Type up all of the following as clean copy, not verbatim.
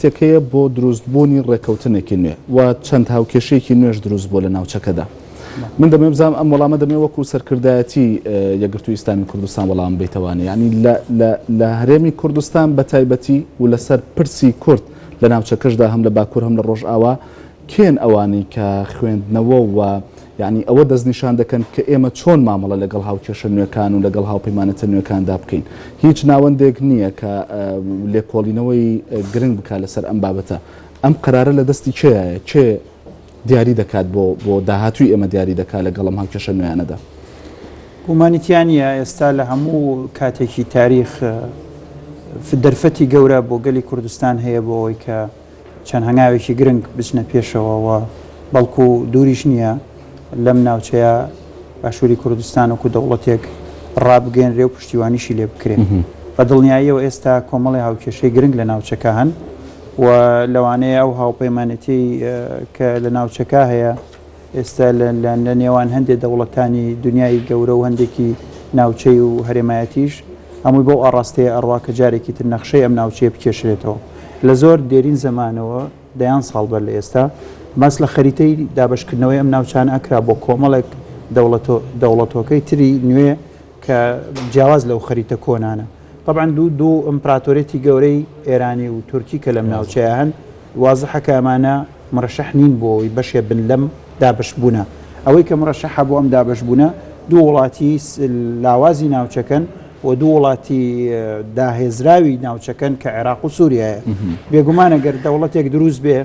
تێکەیە بۆ دروستبوونی ڕێکەوتنێکی نوێ و چەند هاوکێشەیەکی نوێژ دروست بۆ لە ناوچەکەدا. من دەمێ بزانم ئەم وەڵامە دەمێ وەکو سەرکردایەتی یەکگرتووی ئیسلامی کوردستان وەڵام بیتەوانێ، یعنی لە هەرێمی کوردستان بە تایبەتی و لەسەر پرسی کورد لە ناوچەکەشدا هەم لە باکوور هەم لە ڕۆژئاوا کێن ئەوانەی کە خوێندنەوە و یعنی ئەوە دەستنیشان دەکەن کە ئێمە چۆن مامەڵە لەگەڵ هاوکێشە نوێکان و لەگەڵ هاوپەیمانەتە نوێکاندا بکەین. هیچ ناوەندێک نییە کە لێکۆڵینەوەی گرنگ بکات لەسەر ئەم بابەتە. ئەم قەرارە لە دەستی کێیە؟ کێ دیاری دەکات بۆ داهاتووی ئێمە دیاری دەکات لەگەڵ ئەم هاوکێشە نوێیانەدا؟ گومانیتیانە ئێستا لە هەموو کاتێکی تاریخ دەرفەتی گەورە بۆ گەلی کوردستان هەیە بۆ ئەوەی کە چەند هەنگاوێکی گرنگ بچنە پێشەوە بەڵکو دووریش نییە لەم ناوچەیە باشووری کوردستان وەکو دەوڵەتێک ڕابگەێنرێ و پشتیوانیشی لێ بکرێت. بە دڵنیاییەوە ئێستا کۆمەڵی هاوکێشەی گرنگ لە ناوچەکە هەن و لەوانەیە ئەو هاوپەیمانەتی کە لە ناوچەکە هەیە ئێستا لە نێوان هەندێک دەوڵەتانی دنیای گەورە و هەندێکی ناوچەی و هەرێمایەتیش هەمووی بۆ ئاڕاستەیە ئەڕوا کە جارێکی تر نەخشەی ئەم ناوچەیە بکێشرێتەوە. لە زۆر دێرین زەمانەوە دەیان ساڵ بەر لە ئێستا ماس لە خەریتەی دابشکردنەوەی ئەم ناوچان ئەکرا بۆ کۆمەڵێک دەوڵەتۆکەی تری نوێ کە جیاواز لەو خەریتە کۆنانە. طبعا دوو ئەمپراتۆرێتی گەورەی ئێرانی و تورکی کە لەم ناوچەیە هەن وازحەکە ئەمانە مڕەشەح نین بۆەوەی بەشێ بن لەم دابشبوونە. ئەوەی کە مڕەشەحە بۆ ئەم دابشبوونە دوو وڵاتی لاوازی ناوچەکەن و دوو وڵاتی داهێزراوی ناوچەکەن کە عێراق و سووریایە. بێگومانە گەر دەوڵەتێک دروست بێ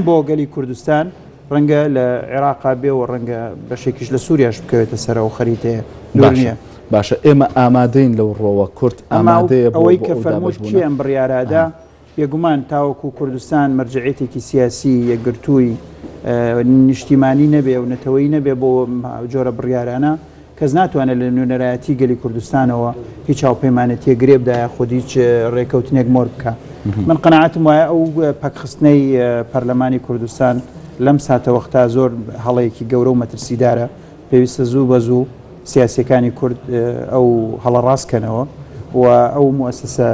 بۆ گەلی کوردستان ڕەنگە لە عێراقا بێ و ڕەنگە بەشێکیش لە سووریاش بکەوێتە سەرەوە خەریتەیە دوورنیە. باشە ئێمە ئامادەین لەو ڕۆوە کورد ئامادەیە ئەوەی کە فەرمووت کێ ئەم بڕیارادا بێگومان تاوەکو کوردستان مەرجعیتێکی سیاسی یەکگرتووی نیشتیمانی نەبێ و نەتەوەی نەبێ بۆ جۆرە بڕیارانە کەس ناتوانێت لە نوێنەرایەتی گەلی کوردستانەوە هیچ هاوپەیمانەتیە گرێبدایە خۆ هیچ ڕێکەوتنێک مۆر بکە. من قەناعەتم وایە ئەو پەکخستنەی پەرلەمانی کوردستان لەم ساتە وەختا زۆر هەڵەیەکی گەورە و مەترسیدارە. پێویستە زوو بە زوو سیاسیەکانی کورد ئەو هەڵە ڕاستکەنەوە و ئەو موسسە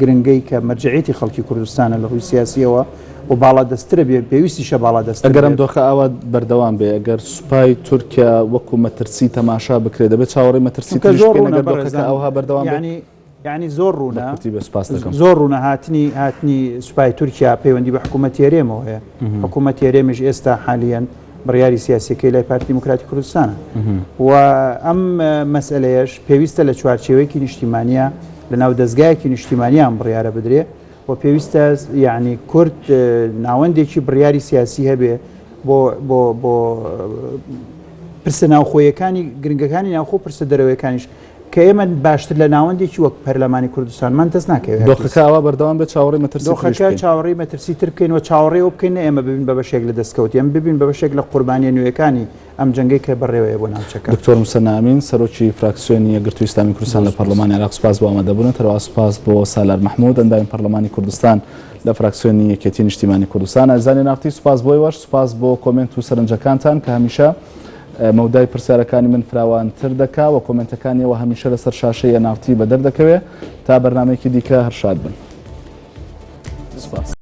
گرنگەی کە مەرجعیتی خەڵکی کوردستانە لە ڕووی سیاسیەوە و باڵا دەسترە بێ پێویستیشە باڵا دەست. ئەگەرم دۆخە ئاوا بەردەوام بێ ئەگەر سوپای تورکیا وەکو مەترسی تەماشا بکرێت دەبێت چاوەڕێی مەترسی ئەوها بەردەوام یعنی زۆر ڕوونە هاتنی سوپای تورکیا پەیوەندی بە حکوومەتی هەرێمەوە هەیە. حکوومەتی هەرێمیش ئێستا حالیەن بڕیاری سیاسیەکەی لای پارتی دیموکراتی کوردستانە و ئەم مەسئلەیەش پێویستە لە چوارچێوەیەکی نیشتیمانیە لە ناو دەستگایەکی نیشتیمانیان بڕیارە بدرێ و پێویستە یعنی کورد ناوەندێکی بڕیاری سیاسی هەبێ بۆ پرسە ناوخۆیەکانی گرنگەکانی ناوخۆ پرسە دەرەوەیەکانیش کە ئێمە باشتر لە ناوەندێکی وەک پەرلەمانی کوردستانمان دەست ناکەوێت. دۆخەکەوا بەردەوام بێت چاوەڕێی مەترسی دۆخەکە چاوەڕێی مەترسی تر بکەین و چاوەڕێەوە بکەین ئێمە ببین بە بەشێک لە دەستکەوتی ئەم ببین بە بەشێک لە قوربانیە نوێیەکانی ئەم جەنگەی کە بەڕێوەیە بۆ ناوچەکە. دکتۆر موسە ئامین سەرۆکی فراکسیۆنی یەکگرتووی ئیسلامی کوردستان لە پەرلەمانی عێراق سوپاس بۆ ئامادەبوون. هەروەها سوپاس بۆ سالار مەحموود ئەندامی پەرلەمانی کوردستان لە فراکسیۆنی یەکێتی نیشتیمانی کوردستان. ئازانی نافتی سوپاس بۆی وەش سوپاس بۆ کۆمنت و سەرنجەکانتان کە هەمیشە مەودای پرسیارەکانی من فراوانتر دەکا و کۆمنتەکانیەوە هەمیشە لەسەر شاشەی نافتی بەدەردەکەوێت تا بەرنامەیەکی دیکە هەرشاد بن. سوپاس.